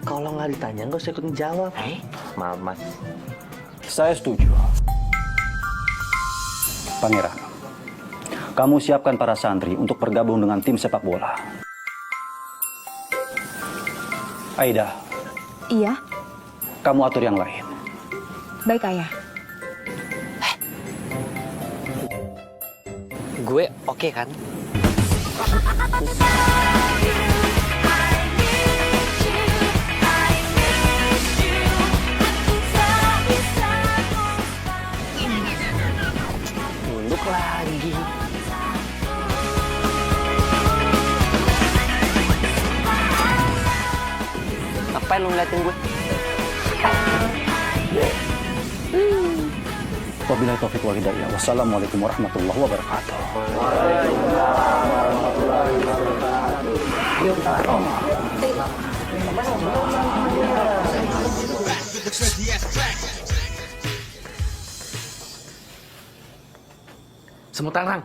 Kalau nggak ditanya nggak usah ikut jawab. Maaf mas. Saya setuju. Pangeran, kamu siapkan para santri untuk bergabung dengan tim sepak bola. Aida. Iya. Kamu atur yang lain. Baik, Ayah. Gue oke kan? Nunduk lagi. Ngapain lu ngeliatin gue? Wabillahi taufiq wal hidayah. Wassalamualaikum warahmatullahi wabarakatuh. Semutangrang,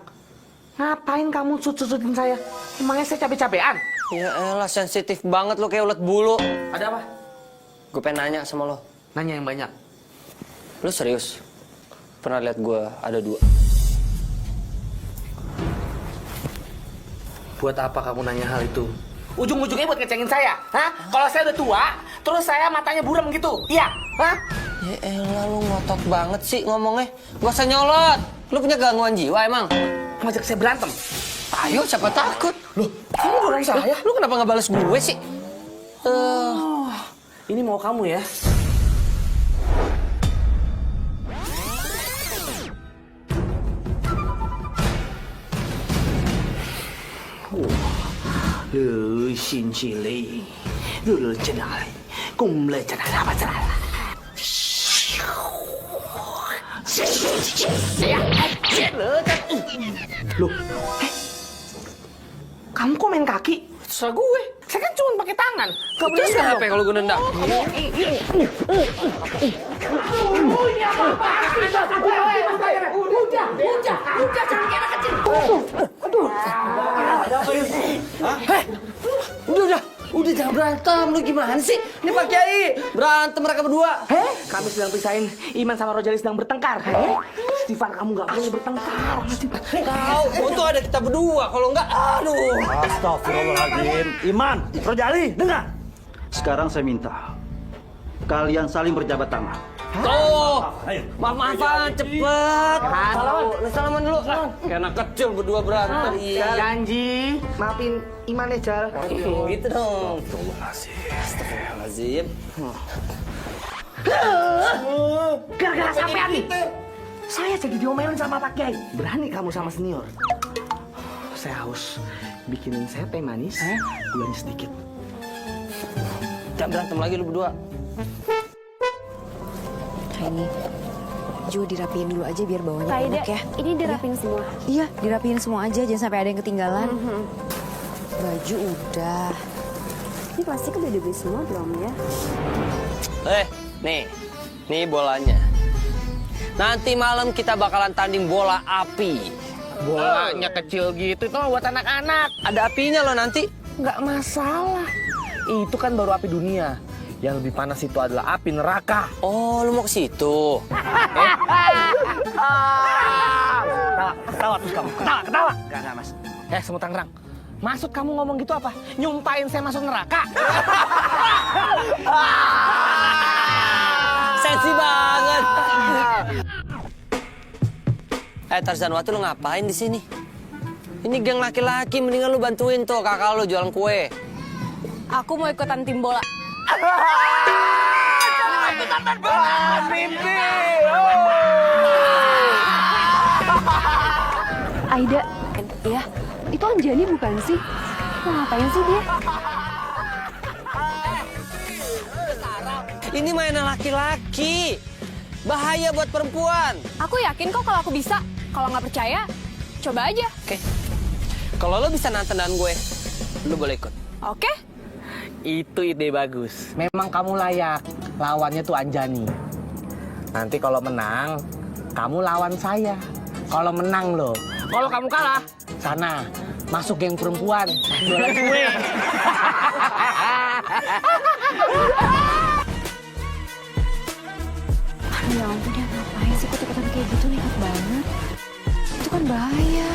ngapain kamu sut-sutin saya? Emangnya saya capek-capean? Ya elah, sensitif banget lo kayak ulet bulu. Ada apa? Gue pengen nanya sama lo. Nanya yang banyak. Lo serius? Pernah lihat gue ada dua? Buat apa kamu nanya hal itu? Ujung-ujungnya buat ngecengin saya, hah? Kalau saya udah tua, terus saya matanya buram gitu, iya? Hah? Ya elah, lo ngotot banget sih ngomongnya. Gak usah nyolot. Lo punya gangguan jiwa emang? Ngajak saya berantem? Ayo, siapa takut? Loh, kamu dorong saya? Lo kenapa nggak balas gue sih? Oh, ini mau kamu ya? Lu xin chi li, lu chân lại, cùng lời chân lại apa chân lại. Loh, kamu kok main kaki? Terserah gue. Saya kan cuma pakai tangan. Gak boleh Terus kenapa kalau gue nendang? Udah jangan berantem. Lu gimana sih? Ini Pak Kiai berantem mereka berdua. Kami sedang pisahin Iman sama Rojali sedang bertengkar. Stefan, kamu gak boleh bertengkar. Kau untung ada kita berdua. Kalau enggak, aduh. Astagfirullahaladzim. Iman, Rojali, dengar. Sekarang saya minta kalian saling berjabat tangan. Tuh, maaf-maafan, cepet. Salaman dulu. Kayak anak kecil berdua berantem. Janji, maafin Iman ya, Jal. Gitu dong. Astagfirullahaladzim. Gara-gara sampean nih. Saya jadi diomelin sama Pak Kiai. Berani kamu sama senior. Saya haus. Bikinin saya teh manis, gulanya sedikit. Jangan berantem lagi lu berdua. Ini, Jo dirapiin dulu aja biar bawahnya Kak Ida, enak ya. ini dirapiin semua. Iya, dirapiin semua aja, jangan sampai ada yang ketinggalan. Baju udah. Ini plastik udah dibeli semua belum ya? Nih bolanya. Nanti malam kita bakalan tanding bola api. Bolanya kecil gitu, itu buat anak-anak. Ada apinya loh nanti. Nggak masalah. Itu kan baru api dunia. Yang lebih panas itu adalah api neraka. Oh, lu mau ke situ? Ketawa terus kamu. Ketawa. Enggak, Mas. Semut Tangerang. Maksud kamu ngomong gitu apa? Nyumpain saya masuk neraka? Sensi banget. Tarzan Watu, lu ngapain di sini? Ini geng laki-laki, mendingan lu bantuin tuh kakak lu jualan kue. Aku mau ikutan tim bola. Mimpi. Aida, ya, itu Anjani bukan sih? Mau ngapain sih dia? Ini mainan laki-laki. Bahaya buat perempuan. Aku yakin kok kalau aku bisa. Kalau nggak percaya, coba aja. Oke. Kalau lo bisa nantenan gue, lo boleh ikut. Oke? Itu ide bagus. Memang kamu layak. Lawannya tuh Anjani. Nanti kalau menang, kamu lawan saya. Kalau menang loh. Kalau kamu kalah, sana masuk geng perempuan. Jualan kue. Aduh ya ampun, dia ngapain sih ikut-ikutan kayak gitu, nekat banget. Itu kan bahaya.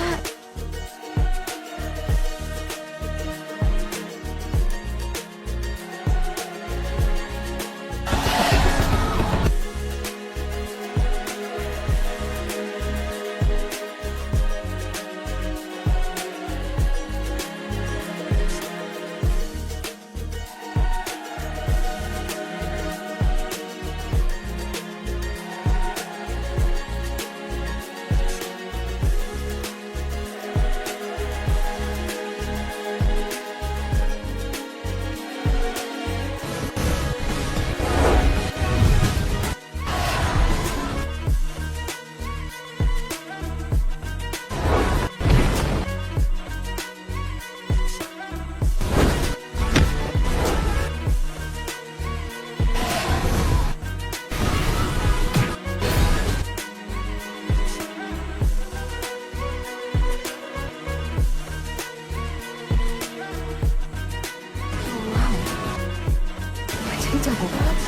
Jadi jago banget.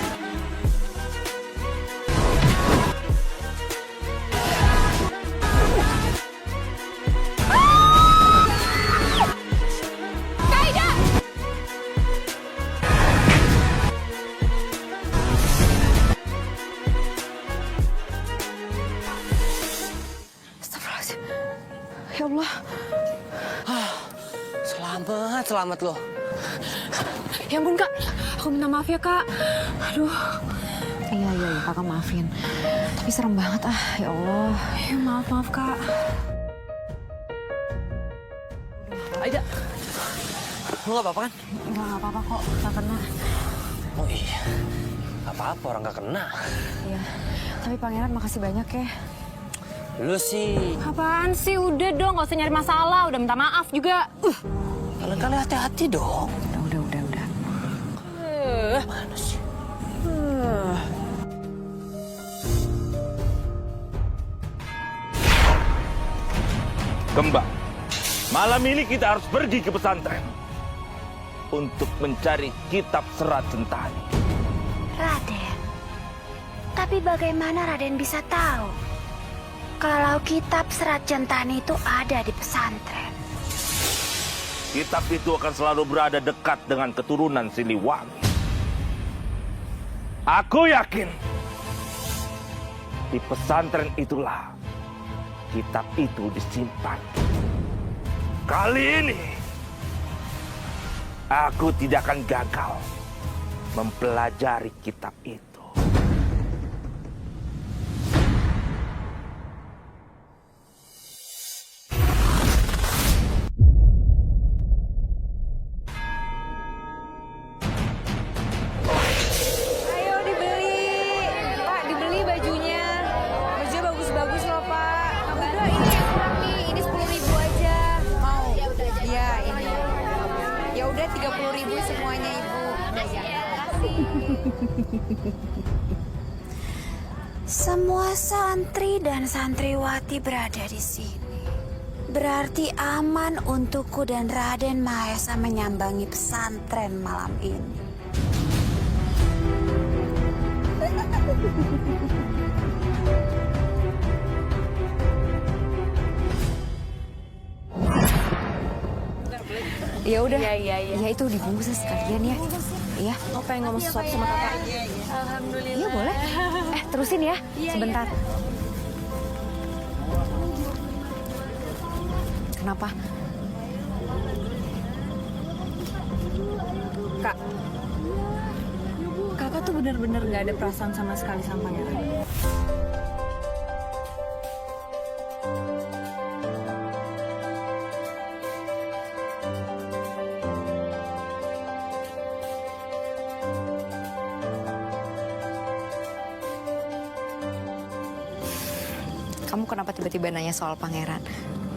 Astagfirullahaladzim. Ya Allah. Selamat loh. Ya ampun Kak, aku minta maaf ya Kak. Aduh. Iya, Kakak maafin. Tapi serem banget ya Allah. Ya maaf Kak. Aida, lu gak apa-apa kan? Enggak apa-apa kok, gak kena. Oh iya, gak apa-apa orang gak kena. Iya, tapi Pangeran makasih banyak ya. Lu sih, Apaan sih? Udah dong, gak usah nyari masalah. Udah minta maaf juga. kali-kali hati-hati dong. Udah. Mana sih? Kembang, malam ini kita harus pergi ke pesantren untuk mencari kitab serat Centani. Raden, tapi bagaimana Raden bisa tahu kalau kitab serat Centani itu ada di pesantren? Kitab itu akan selalu berada dekat dengan keturunan Siliwangi. Aku yakin di pesantren itulah kitab itu disimpan. Kali ini aku tidak akan gagal mempelajari kitab itu. Ayo dibeli. Pak, dibeli bajunya. Bajunya bagus-bagus loh, Pak. Udah, ini yang kurang nih. Ini 10.000 aja. Mau? Iya, ini. Ya udah 30.000 semuanya, Ibu. Semua santri dan santriwati berada di sini. Berarti aman untukku dan Raden Mahesa menyambangi pesantren malam ini. Ya udah. Iya. Ya itu dibungkus sekalian ya. Iya. Mau pengen ngomong sesuatu sama kakak? Alhamdulillah. Iya boleh. Terusin ya. Sebentar. Kenapa? Kak. Kakak tuh bener-bener gak ada perasaan sama sekali sama Pangeran. Kamu kenapa tiba-tiba nanya soal Pangeran?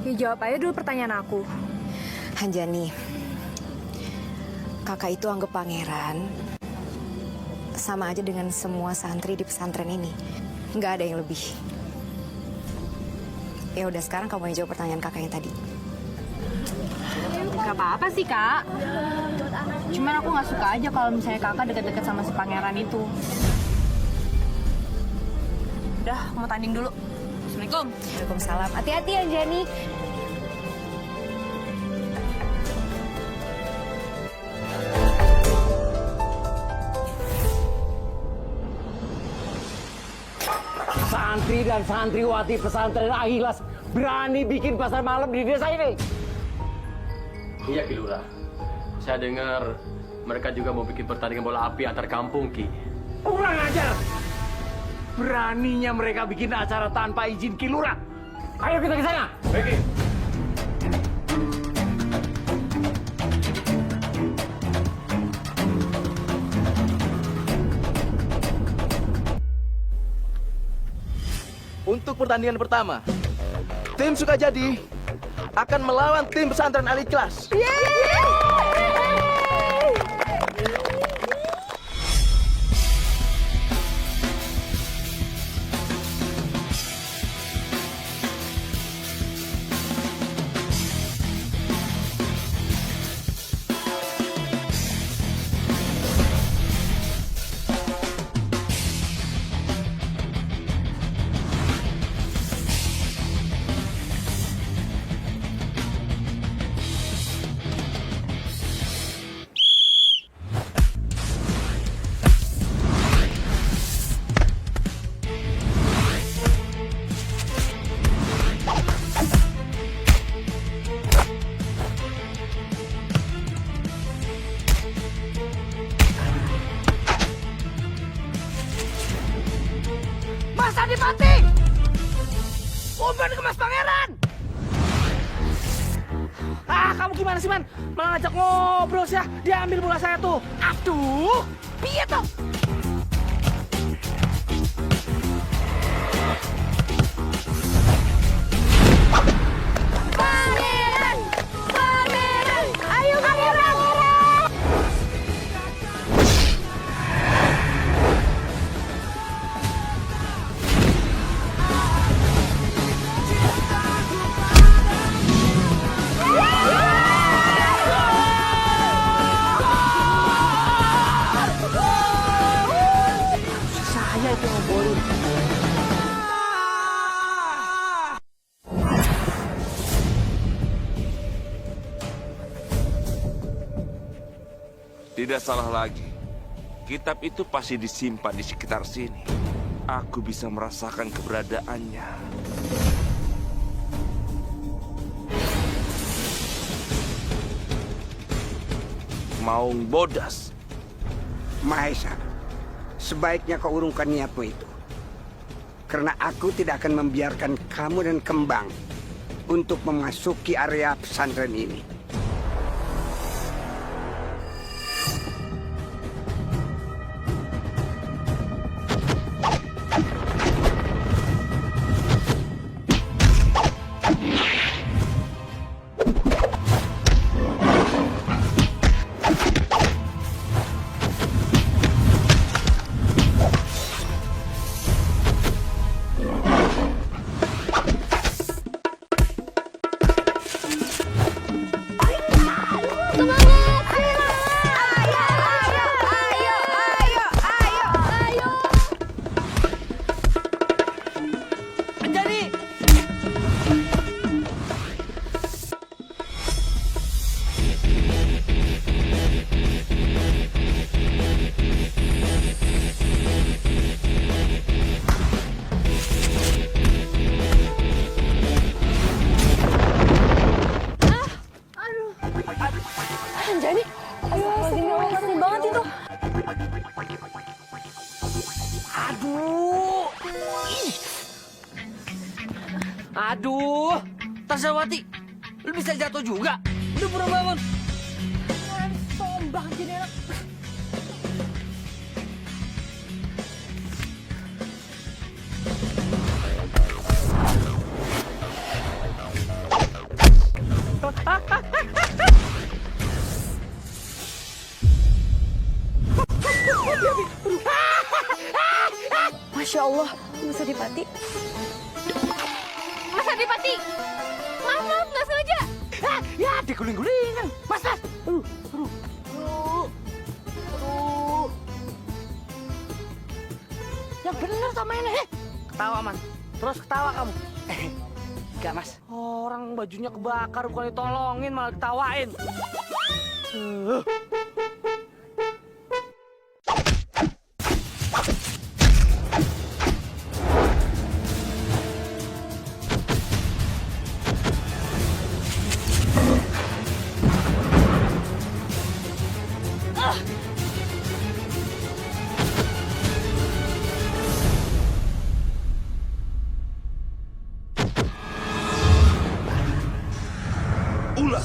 Ya jawab aja dulu pertanyaan aku. Hanjani, kakak itu anggap Pangeran sama aja dengan semua santri di pesantren ini. Nggak ada yang lebih. Ya udah, sekarang kamu yang jawab pertanyaan kakak yang tadi. Gak apa-apa sih, Kak. Cuman aku nggak suka aja kalau misalnya kakak deket-deket sama si pangeran itu. Udah, aku mau tanding dulu. Assalamualaikum. Waalaikumsalam. Hati-hati ya, Jani. Santri dan santriwati pesantren Ahilas berani bikin pasar malam di desa ini. Iya, Ki Lurah. Saya dengar mereka juga mau bikin pertandingan bola api antar kampung, Ki. Kurang ajar. Beraninya mereka bikin acara tanpa izin Ki Lurah. Ayo kita ke sana. Baik, Ki. Untuk pertandingan pertama, tim Sukajadi akan melawan tim pesantren Al-Ikhlas. Mas Adipati! Umpan ke Mas Pangeran! Ah, kamu gimana sih, Man? Malah ngajak ngobrol sih ya. Dia ambil bola saya tuh. Aduh, piye toh? Pangeran! Pangeran! Ayo, Pangeran! Saya itu ngobrolin. Tidak salah lagi. Kitab itu pasti disimpan di sekitar sini. Aku bisa merasakan keberadaannya. Maung bodas. Mahesa, sebaiknya kau urungkan niatmu itu. Karena aku tidak akan membiarkan kamu dan Kembang untuk memasuki area pesantren ini. Jadi, ayo, sedih banget itu. Aduh. Ih. Aduh. Tarsawati, lu bisa jatuh juga. Lu pura bangun. Sombong jadi anak. Masya Allah, Mas Adipati. Mas Adipati! Maaf, nggak sengaja. Ya, diguling-gulingan. Mas. Bener sama ini. Ketawa, Man. Terus ketawa kamu. Enggak, Mas. Orang bajunya kebakar, bukan ditolongin, malah ketawain. Ulah.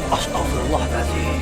Astagfirullahaladzim.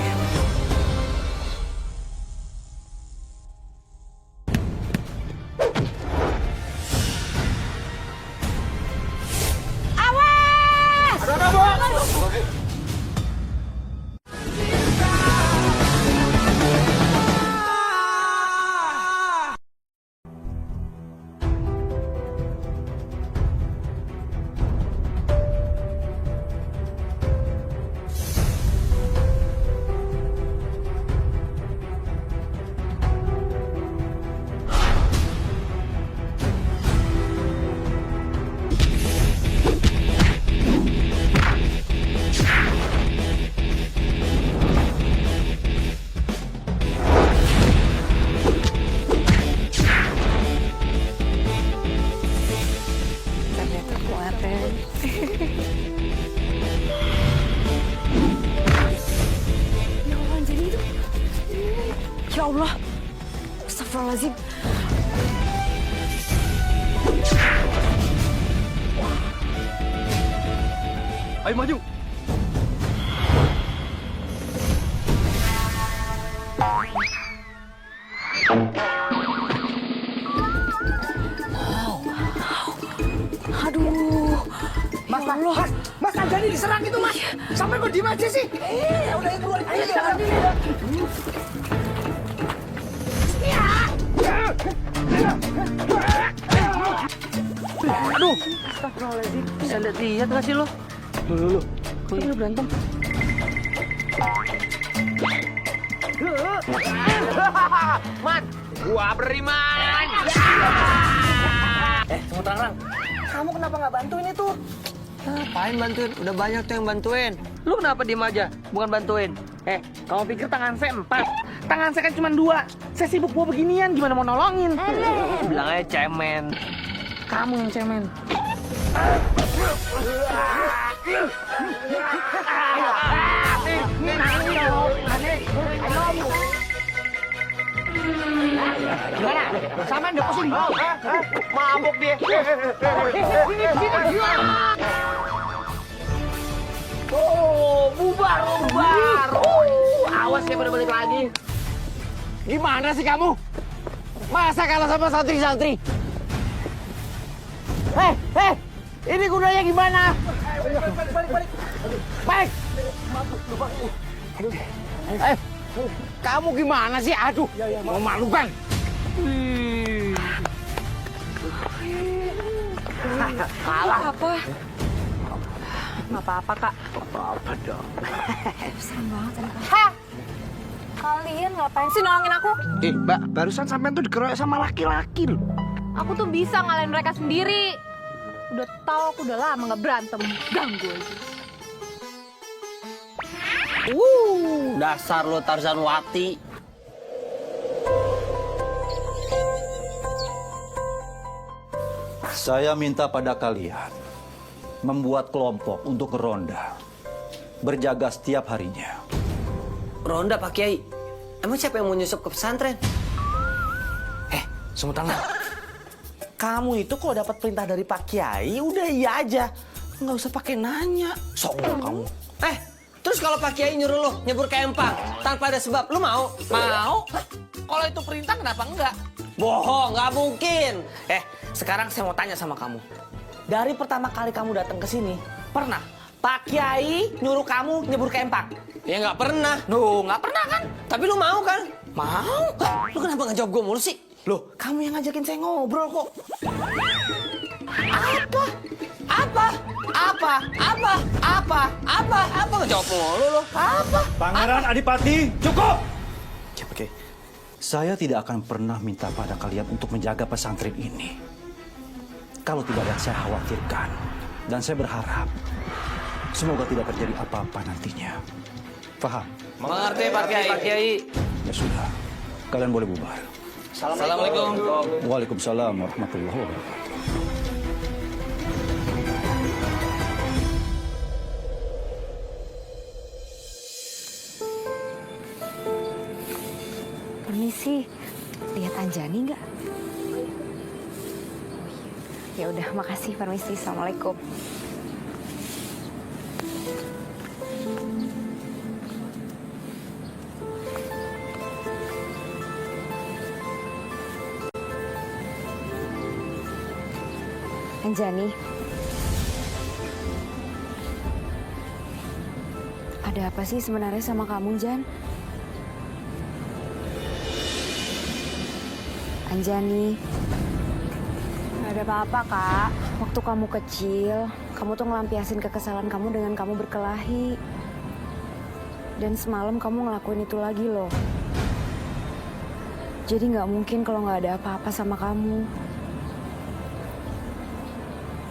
Ya Allah. Astagfirullahaladzim. Ayo maju. Aduh. Mas Anjani diserang itu, Mas. Sampai kok diem aja sih? Udah keluar. Ayo, Aduh, astagfirullahaladzim. Bisa lihat nggak sih lo? Loh. Kok ini berantem? Man, gua beriman. Tunggu terang. Kamu kenapa nggak bantuin itu? Ngapain bantuin? Udah banyak tuh yang bantuin. Lu kenapa diem aja? Bukan bantuin. Kamu pikir tangan saya 4? Tangan saya kan cuma 2. Saya sibuk bawa beginian, gimana mau nolongin? Bilang aja cemen. Kamu yang cemen. Gimana? Sama udah pusing? Mabuk dia. Bubar. Awas ya pada balik lagi. Gimana sih kamu? Masa kalah sama santri-santri? Ini gunanya gimana? Balik. Kamu gimana sih? Aduh, memalukan. Kalah apa? Nggak apa-apa, Kak. Apa-apa dong. Serem banget tadi, Kak. Kalian ngapain sih nolongin aku? Mbak, barusan sampean tuh dikeroyok sama laki-laki loh. Aku tuh bisa ngalahin mereka sendiri. Udah tahu aku udah lama nggak berantem, ganggu aja. Dasar lo Tarzan Wati. Saya minta pada kalian membuat kelompok untuk ronda. Berjaga setiap harinya. Ronda Pak Kiai. Emang siapa yang mau nyusup ke pesantren? Semut tangan. Kamu itu kalau dapat perintah dari Pak Kiai, udah iya aja. Nggak usah pakai nanya. Songong kamu. Terus kalau Pak Kiai nyuruh lo nyebur ke empang tanpa ada sebab, lo mau? Mau? Kalau itu perintah kenapa enggak? Bohong, nggak mungkin. Sekarang saya mau tanya sama kamu. dari pertama kali kamu datang ke sini, pernah Pak Kiai nyuruh kamu nyebur ke empang? Ya nggak pernah. Loh, nggak pernah kan? Tapi lu mau kan? Mau. Lu kenapa nggak jawab gue mulu sih? Loh, kamu yang ngajakin saya ngobrol kok. Apa nggak jawab mulu lo? Apa? Pangeran Adipati, cukup! Ya, oke. Saya tidak akan pernah minta pada kalian untuk menjaga pesantren ini. Kalau tidak ada yang saya khawatirkan. Dan saya berharap semoga tidak terjadi apa-apa nantinya. Paham? Mengerti Pak Kiai. Ya sudah, kalian boleh bubar. Assalamualaikum. Waalaikumsalam warahmatullahi wabarakatuh. Permisi, lihat Anjani nggak? Ya udah, makasih. Permisi, assalamualaikum. Anjani, ada apa sih sebenarnya sama kamu, Jan? Anjani, gak ada apa-apa, Kak. Waktu kamu kecil, kamu tuh ngelampiasin kekesalan kamu dengan kamu berkelahi. Dan semalam kamu ngelakuin itu lagi loh. Jadi gak mungkin kalau gak ada apa-apa sama kamu.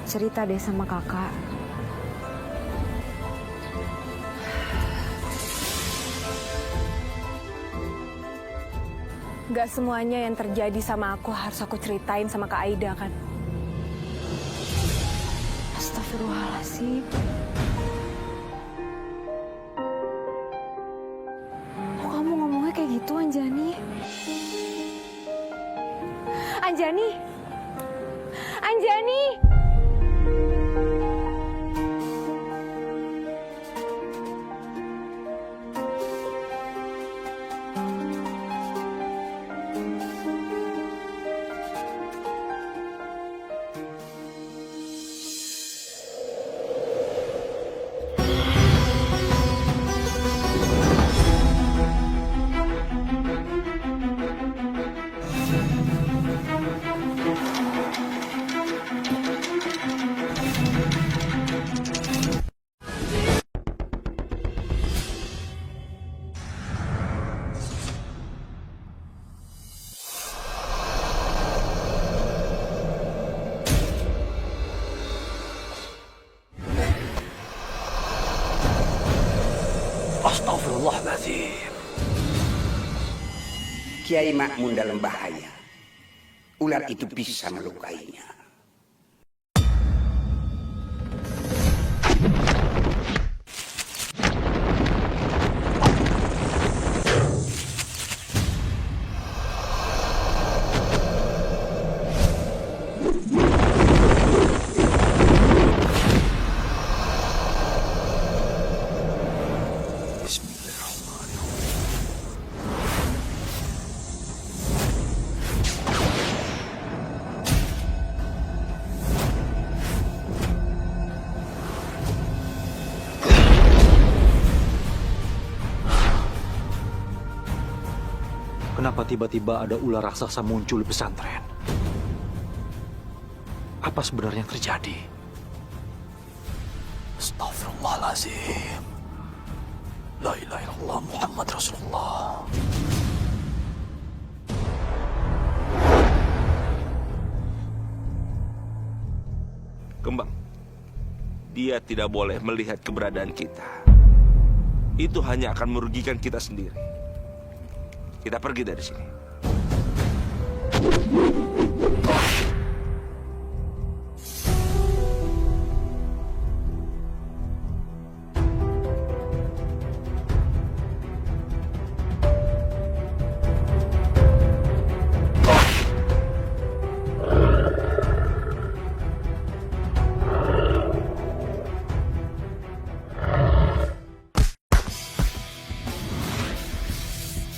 Cerita deh sama kakak. Gak semuanya yang terjadi sama aku harus aku ceritain sama Kak Aida kan? Astagfirullahaladzim. Kok kamu ngomongnya kayak gitu, Anjani? Anjani! Anjani! Astagfirullahaladzim. Kiai Makmun dalam bahaya. Ular itu bisa melukainya. Kenapa tiba-tiba ada ular raksasa muncul di pesantren? Apa sebenarnya yang terjadi? Astagfirullahaladzim. La ilaha illallah Muhammad Rasulullah. Kembang, dia tidak boleh melihat keberadaan kita. Itu hanya akan merugikan kita sendiri. Kita pergi dari sini.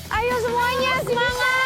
Ayo semuanya, semangat!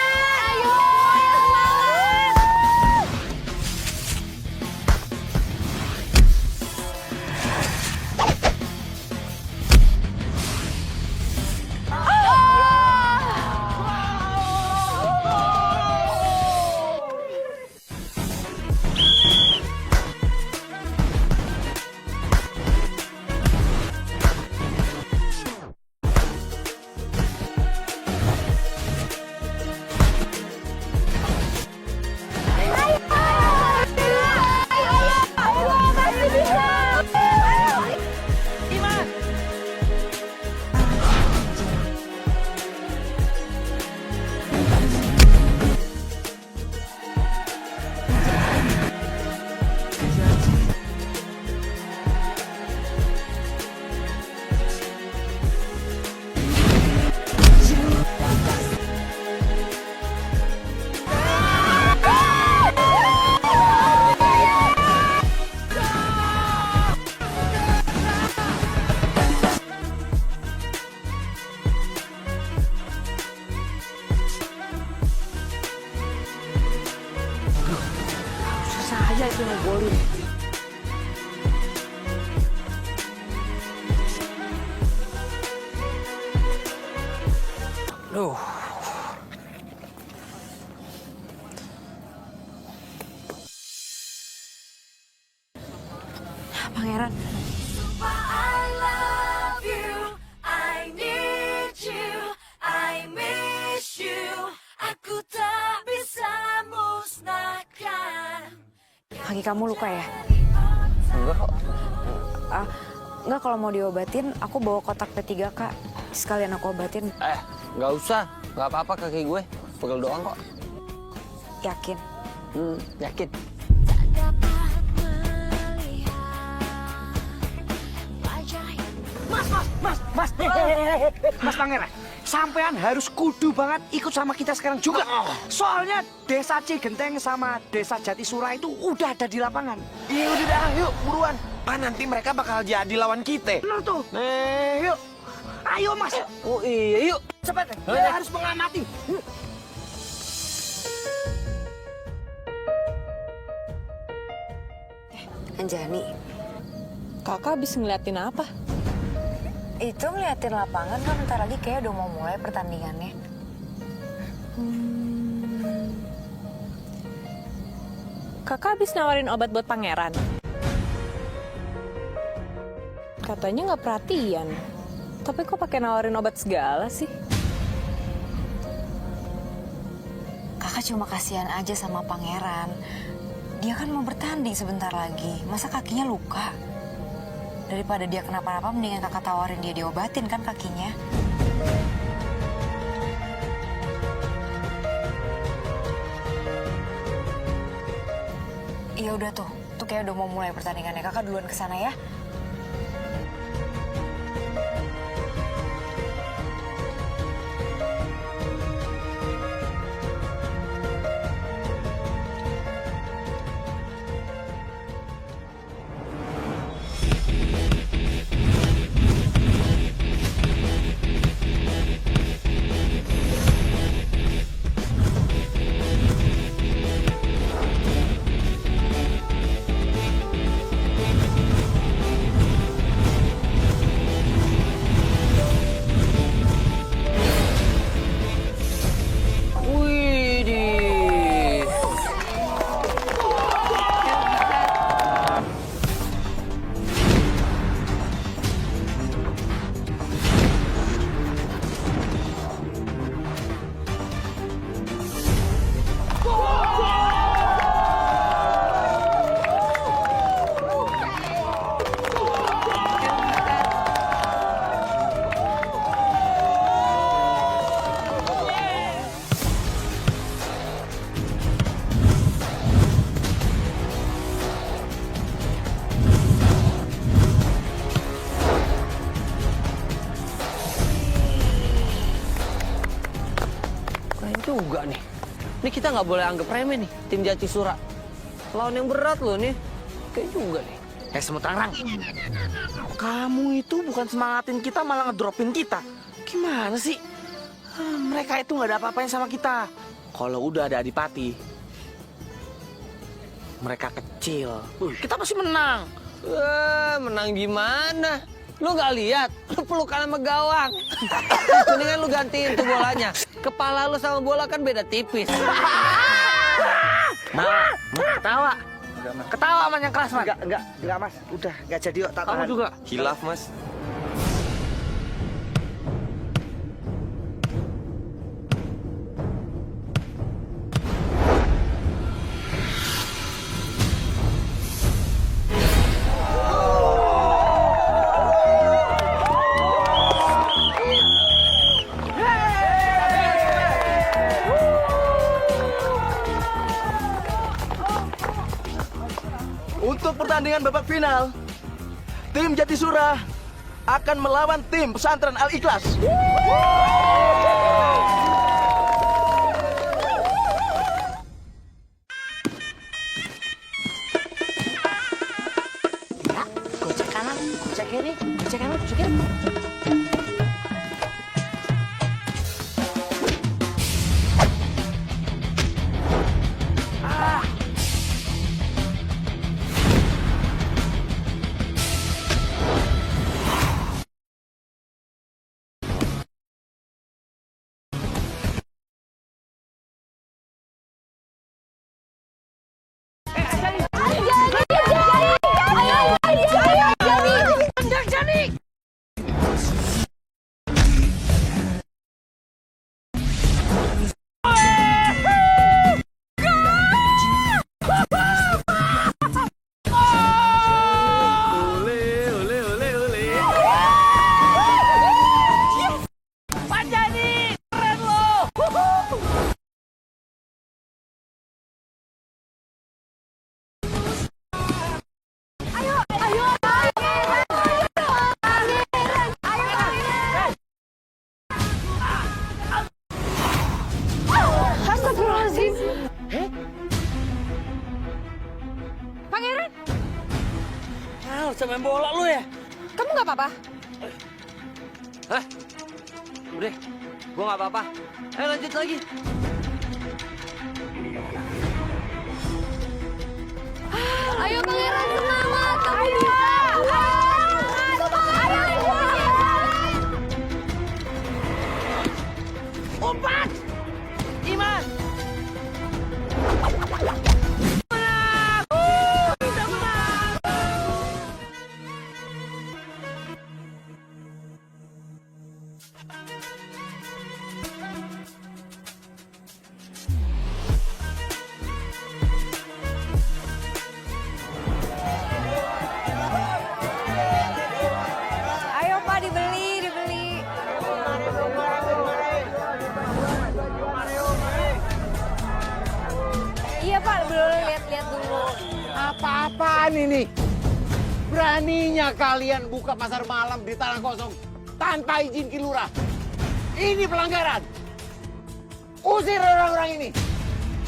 dia itu ngegolin. Duh. Pangeran. Kaki kamu luka ya? Enggak kok. Enggak, kalau mau diobatin, aku bawa kotak P3K. Sekalian aku obatin. Nggak usah. Nggak apa-apa kaki gue. Pegel doang kok. Yakin? Yakin. Mas Pangeran, sampean harus kudu banget ikut sama kita sekarang juga. Soalnya desa Cigenteng sama desa Jatisura itu udah ada di lapangan. Iya udah dah, yuk buruan. Nanti mereka bakal jadi lawan kita. Benar tuh. Yuk. Ayo Mas. Oh iya, yuk. Cepat, kita harus mengamati. Anjani, Kakak habis ngeliatin apa? itu ngeliatin lapangan kan bentar lagi kayak udah mau mulai pertandingannya. Kakak habis nawarin obat buat pangeran. Katanya nggak perhatian. Tapi kok pakai nawarin obat segala sih? Kakak cuma kasihan aja sama pangeran. Dia kan mau bertanding sebentar lagi. Masa kakinya luka? Daripada dia kenapa-napa, mendingan kakak tawarin dia diobatin kan kakinya. Iya udah tuh kayak udah mau mulai pertandingannya. Kakak duluan ke sana ya. Juga nih. Ini kita nggak boleh anggap remeh nih, tim Jatisura. Lawan yang berat loh nih. Kayak juga nih. Semetarang. Kamu itu bukan semangatin kita, malah ngedropin kita. Gimana sih? Mereka itu nggak ada apa-apanya sama kita. Kalau udah ada Adipati, mereka kecil. Kita pasti menang. Menang gimana? Lu nggak lihat? Lu pelukan sama gawang. Mendingan lu gantiin tuh bolanya. Kepala lu sama bola kan beda tipis. Ketawa. Ketawa sama yang kelas, Mas. Enggak, Mas. Udah, enggak jadi yuk. Kamu juga. Hilaf, Mas. Untuk pertandingan babak final, tim Jatisura akan melawan tim Pesantren Al-Ikhlas. Ya, gocek kanan, gocek kiri, gocek kanan, gocek kiri. bisa main bola lu ya? Kamu nggak apa-apa? Hah? Udah, gua nggak apa-apa. Ayo lanjut lagi. Ayo pangeran, semangat! Kamu bisa! Umpat! Iman! Ayo Pak, dibeli, dibeli. Iya Pak, boleh lihat-lihat dulu. Apa-apaan ini? Beraninya kalian buka pasar malam di tanah kosong tanpa izin Ki Lurah. Ini pelanggaran. Usir orang-orang ini.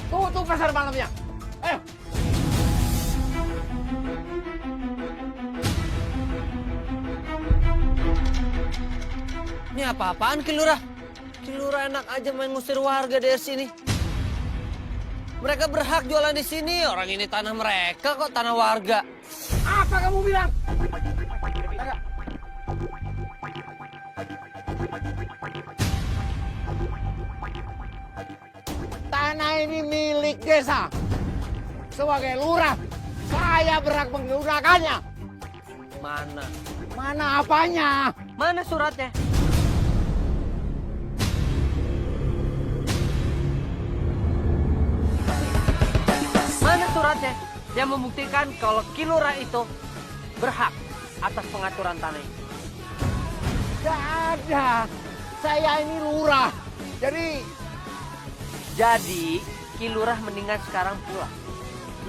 Tutup pasar malamnya. Ayo. Ini apa-apaan Ki Lurah? Ki Lurah enak aja main ngusir warga dari sini. Mereka berhak jualan di sini. Orang ini tanah mereka kok, tanah warga. Apa kamu bilang? Tanah ini milik desa. Sebagai lurah, saya berhak menggunakannya. Mana? Mana apanya? Mana suratnya? Mana suratnya yang membuktikan kalau Ki Lurah itu berhak atas pengaturan tanah ini? Gak ada. Saya ini lurah. Jadi Ki Lurah mendingan sekarang pulang.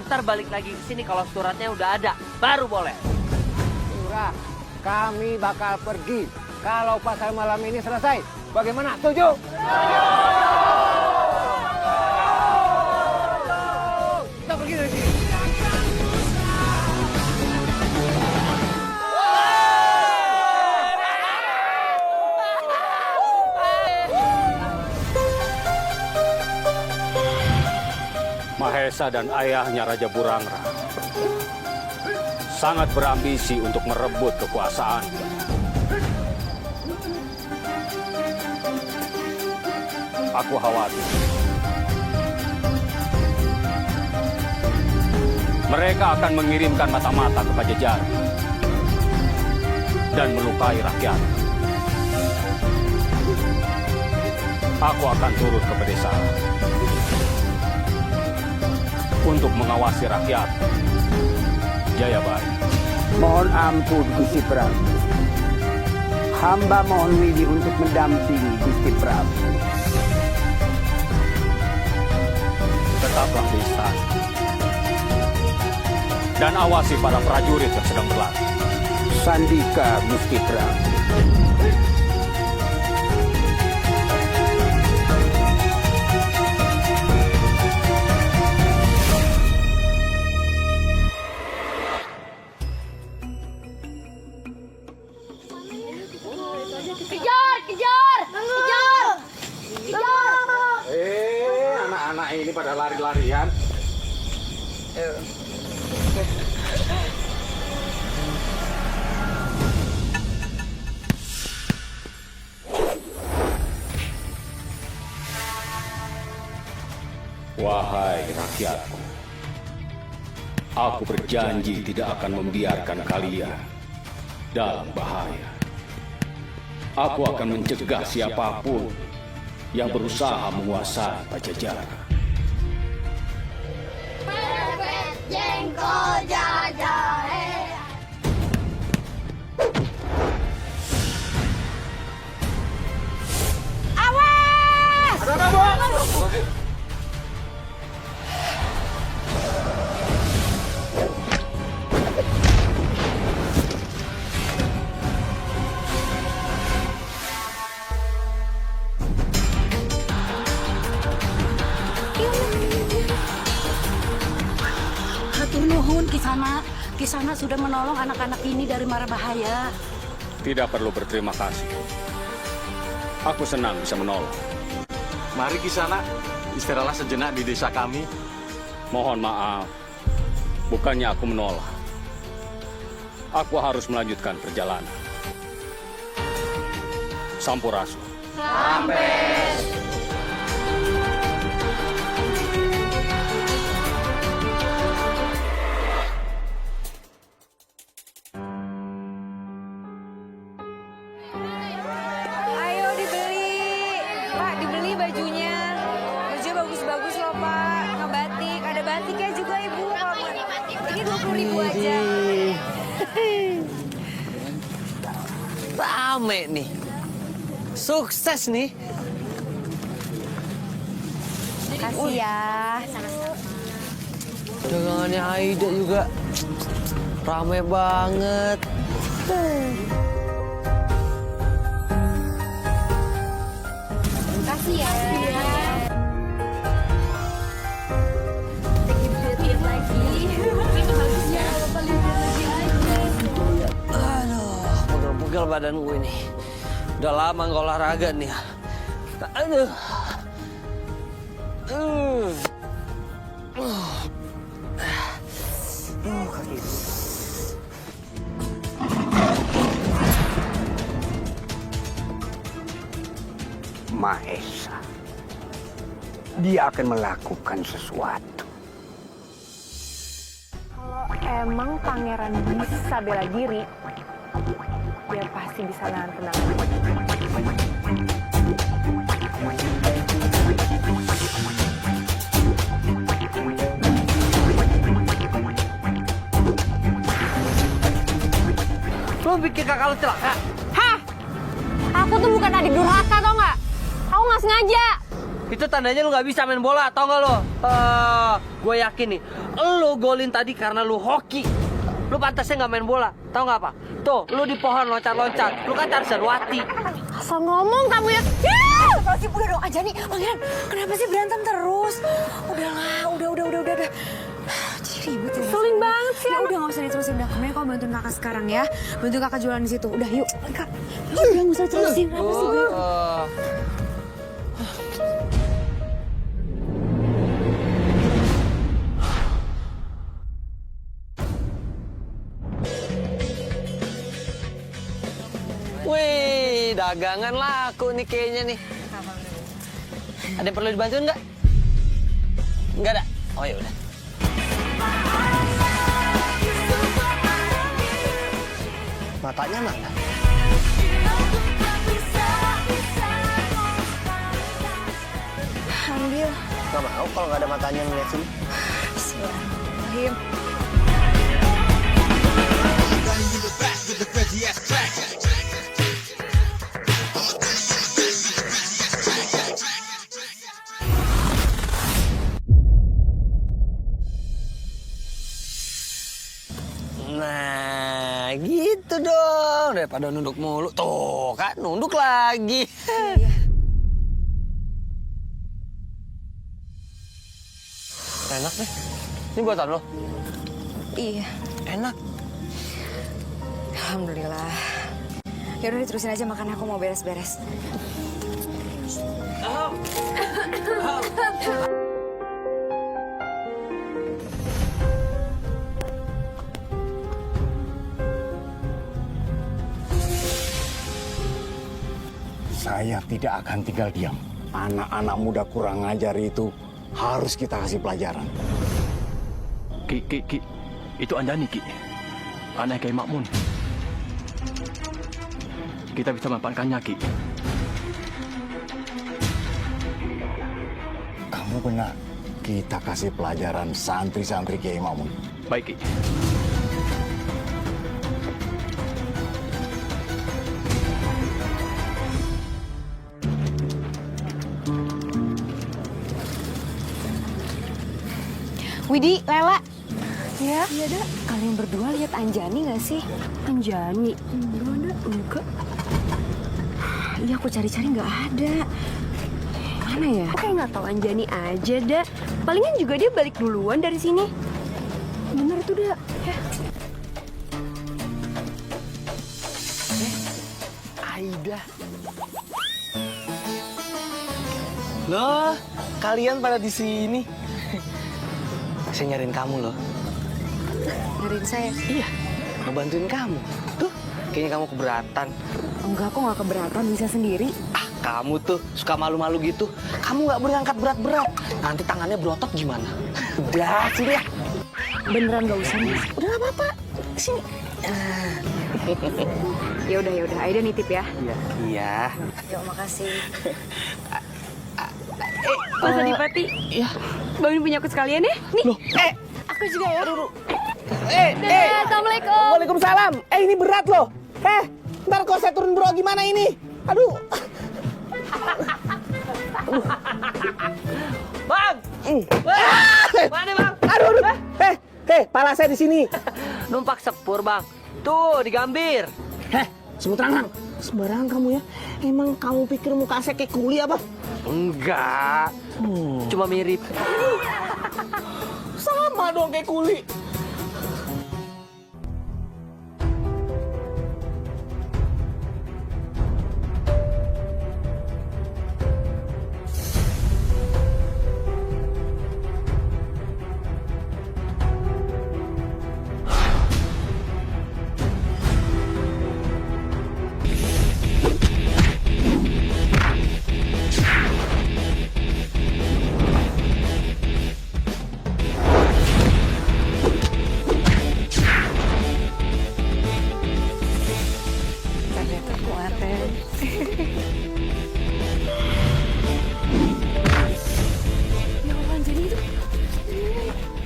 Ntar balik lagi ke sini kalau suratnya udah ada, baru boleh. Lurah, kami bakal pergi kalau pasar malam ini selesai. Bagaimana? Setuju? Kita pergi dari sini. Mahesa dan ayahnya Raja Burangra sangat berambisi untuk merebut kekuasaan. Aku khawatir mereka akan mengirimkan mata-mata ke Pajajaran dan melukai rakyat. Aku akan turun ke pedesaan untuk mengawasi rakyat. Jayabaya. Mohon ampun Gusti Prabu. Hamba mohon widi untuk mendampingi Gusti Prabu. Tetaplah di istana dan awasi para prajurit yang sedang berlatih. Sandika Gusti Prabu. Kejar, kejar, kejar, kejar. Anak-anak ini pada lari-larian. Wahai rakyatku, aku berjanji tidak akan membiarkan kalian dalam bahaya. Aku akan mencegah siapapun yang berusaha menguasai Pajajaran. Jengkol jajahe. Awas! Ada apa, Bu? Kisana sudah menolong anak-anak ini dari mara bahaya. Tidak perlu berterima kasih. Aku senang bisa menolong. Mari Kisana, istirahatlah sejenak di desa kami. Mohon maaf, bukannya aku menolak. Aku harus melanjutkan perjalanan. Sampurasun. Ayo dibeli. Pak, dibeli bajunya. Bajunya bagus-bagus loh, Pak. Ngebatik. Ada batiknya juga, Ibu. Kalau mau. Ini 20.000 aja. Rame nih. Sukses nih. Kasih ya. Dagangannya Aida juga rame banget. Kasih ya. Aduh, pegel-pegel badan gue nih. Udah lama nggak olahraga nih. Aduh. Kaki. Mahesa. Dia akan melakukan sesuatu. Kalau emang pangeran bisa bela diri, dia pasti bisa nahan tenang. Lo bikin kakak lo celaka? Hah? Aku tuh bukan adik durhaka, tau nggak? Aku nggak sengaja. Itu tandanya lu nggak bisa main bola, tau nggak lo? Gue yakin nih, lo golin tadi karena lu hoki. Lu pantasnya nggak main bola, tau nggak apa? Tuh, lu di pohon loncat-loncat, lu kan Tarzan Wati. Asal ngomong kamu ya. Kalau sih udah dong aja nih, Pangeran. Kenapa sih berantem terus? Udahlah, udah. Jadi ribut ya. Seling banget sih. Ya udah nggak usah diterusin dah. Kemudian kamu bantuin kakak sekarang ya. Bantu kakak jualan di situ. Udah yuk, kak. Udah nggak usah terusin. Kenapa sih gue? Wih, dagangan laku nih kayaknya nih. Ada yang perlu dibantuin nggak? Nggak ada? Oh ya udah. Matanya mana? Ambil. Nggak mau kalau nggak ada matanya ngeliat sini. Bismillahirrahmanirrahim. Nah, gitu dong. Daripada nunduk mulu. Tuh, kan nunduk lagi. Enak deh. Ini buatan lo? Iya. Enak. Alhamdulillah. Ya udah diterusin aja makan, aku mau beres-beres. Saya tidak akan tinggal diam. Anak-anak muda kurang ajar itu harus kita kasih pelajaran. Ki. Itu Anjani, Ki. Anak Kiai Makmun. Kita bisa memanfaatkannya, Ki. Kamu benar. Kita kasih pelajaran santri-santri Kiai Makmun. Baik, Ki. Widi, Lela. Ya? Iya, Dak. Kalian berdua lihat Anjani nggak sih? Anjani? Enggak. Iya, aku cari-cari nggak ada. Mana ya? Aku kayak nggak tahu Anjani aja, Dak. Palingan juga dia balik duluan dari sini. Bener tuh, Dak. Ya. Aida. Loh, kalian pada di sini. Saya nyariin kamu loh. Nyariin saya? Iya, ngebantuin kamu. Tuh, kayaknya kamu keberatan. Enggak, kok nggak keberatan, bisa sendiri. Ah, kamu tuh suka malu-malu gitu. Kamu nggak boleh angkat berat-berat. Nanti tangannya berotot gimana? Udah, sini ya. Beneran nggak usah, Mas. Udah nggak apa-apa. Sini. Ya udah, Aida nitip ya. Iya. Yuk, makasih. Mas Adipati. Iya. Bawain punya aku sekalian ya. Nih. Loh, Aku juga ya. Dadah, Assalamualaikum. Waalaikumsalam. Ini berat loh. Ntar kalau saya turun bro gimana ini? Aduh. Bang! Mana bang? Aduh. Pala saya di sini. Numpak sepur bang. Tuh di Gambir. Sembarangan. Sembarangan kamu ya. Emang kamu pikir muka saya kayak kuli apa? Enggak. Cuma mirip. Sama dong kayak kuli.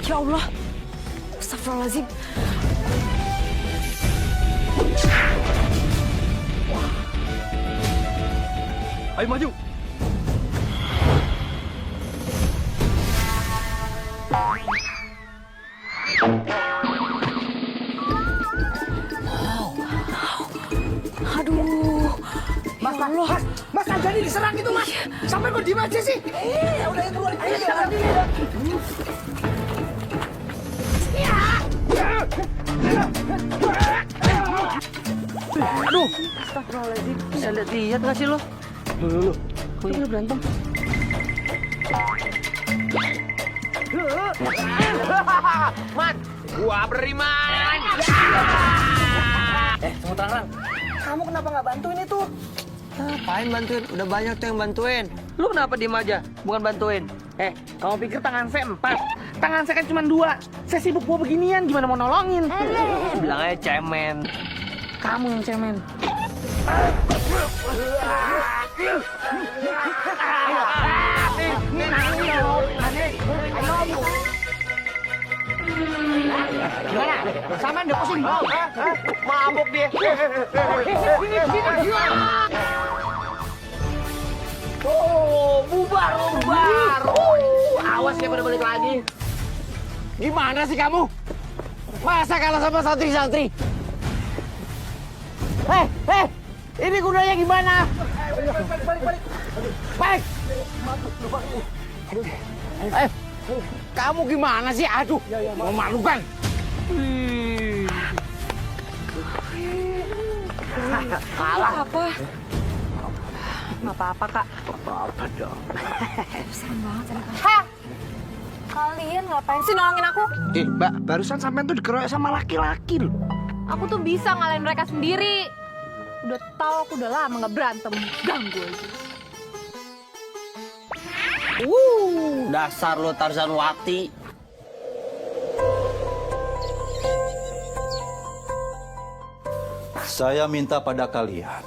Ya Allah. Astagfirullahaladzim. Ayo maju. Aduh. Mas Anjani diserang itu mas. Sampai kok diem aja sih? Udah itu Aduh. Astagfirullahaladzim. Saya lihat nggak sih lo? Loh. Kok udah berantem? Man, gua beriman. Semua terang. Kamu kenapa nggak bantuin itu? Ngapain bantuin? Udah banyak tuh yang bantuin. Lu kenapa diem aja? Bukan bantuin. Kamu pikir tangan saya 4? Tangan saya kan cuma 2. Saya sibuk bawa beginian, gimana mau nolongin? Bilang aja cemen. Kamu yang cemen. Gimana? Sama udah pusing? Mabuk dia. Bubar. Awas ya pada balik lagi. Gimana sih kamu? Masa kalah sama santri-santri? Ini gunanya gimana? Balik. Kamu gimana sih? Aduh, memalukan. Kalah apa? Nggak apa-apa, Kak. Apa-apa dong. Serem banget tadi, Kak. Kalian ngapain sih nolongin aku? Mbak, barusan sampean tuh dikeroyok sama laki-laki loh. Aku tuh bisa ngalahin mereka sendiri. Udah tahu aku udah lama nggak berantem. Ganggu aja. Dasar lo Tarzan Wati. Saya minta pada kalian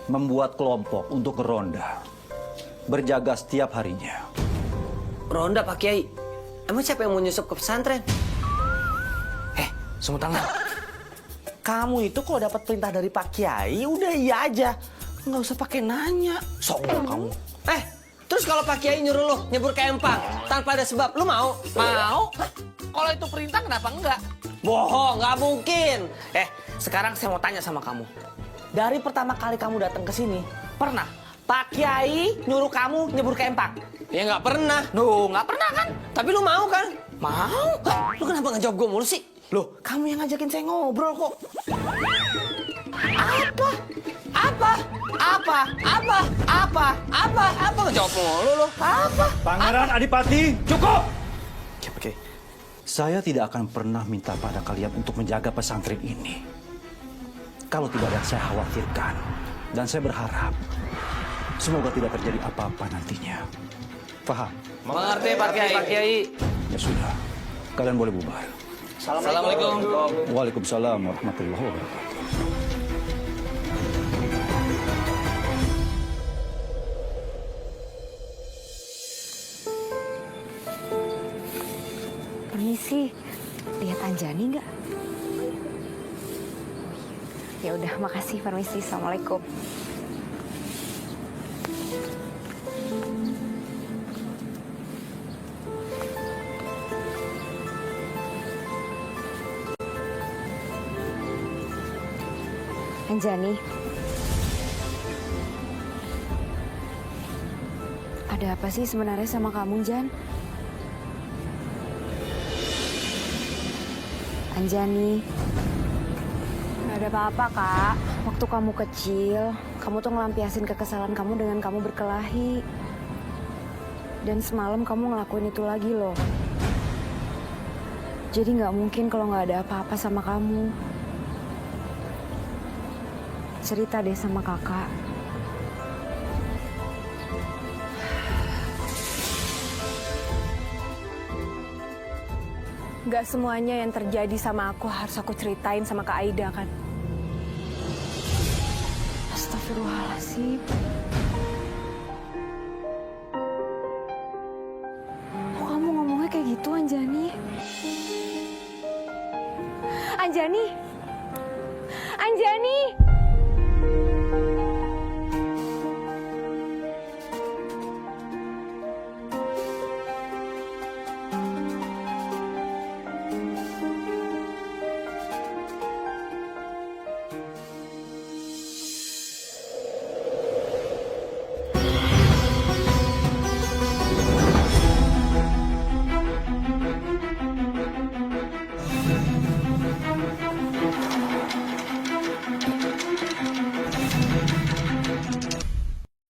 membuat kelompok untuk ronda. Berjaga setiap harinya. Ronda Pak Kiai. Emang siapa yang mau nyusup ke pesantren? Semua tangan. Kamu itu kalau dapat perintah dari Pak Kiai, udah iya aja. Nggak usah pakai nanya. Sombong kamu. Terus kalau Pak Kiai nyuruh lo nyebur ke empang tanpa ada sebab, lo mau? Mau? Kalau itu perintah kenapa enggak? Bohong, nggak mungkin. Sekarang saya mau tanya sama kamu. Dari pertama kali kamu datang ke sini, pernah Pak Kiai nyuruh kamu nyebur ke empang? Ya nggak pernah. Loh, nggak pernah kan? Tapi lu mau kan? Mau? Lu kenapa ngejawab gue mulu sih? Loh, kamu yang ngajakin saya ngobrol kok. Apa? Apa? Ngejawab mulu lo. Apa? Pangeran Adipati, cukup! Oke. Saya tidak akan pernah minta pada kalian untuk menjaga pesantren ini. Kalau tidak ada yang saya khawatirkan. Dan saya berharap semoga tidak terjadi apa-apa nantinya. Paham? Mengerti Pak Kiai. Ya sudah, kalian boleh bubar. Assalamualaikum. Waalaikumsalam warahmatullahi wabarakatuh. Permisi, lihat Anjani nggak? Ya udah, makasih. Permisi, assalamualaikum. Anjani, ada apa sih sebenarnya sama kamu, Jan? Anjani, nggak ada apa-apa, Kak. Waktu kamu kecil, kamu tuh ngelampiasin kekesalan kamu dengan kamu berkelahi. Dan semalam kamu ngelakuin itu lagi loh. Jadi nggak mungkin kalau nggak ada apa-apa sama kamu. Cerita deh sama kakak. Gak semuanya yang terjadi sama aku harus aku ceritain sama Kak Aida kan? Astagfirullahaladzim. Kok kamu ngomongnya kayak gitu, Anjani? Anjani! Anjani!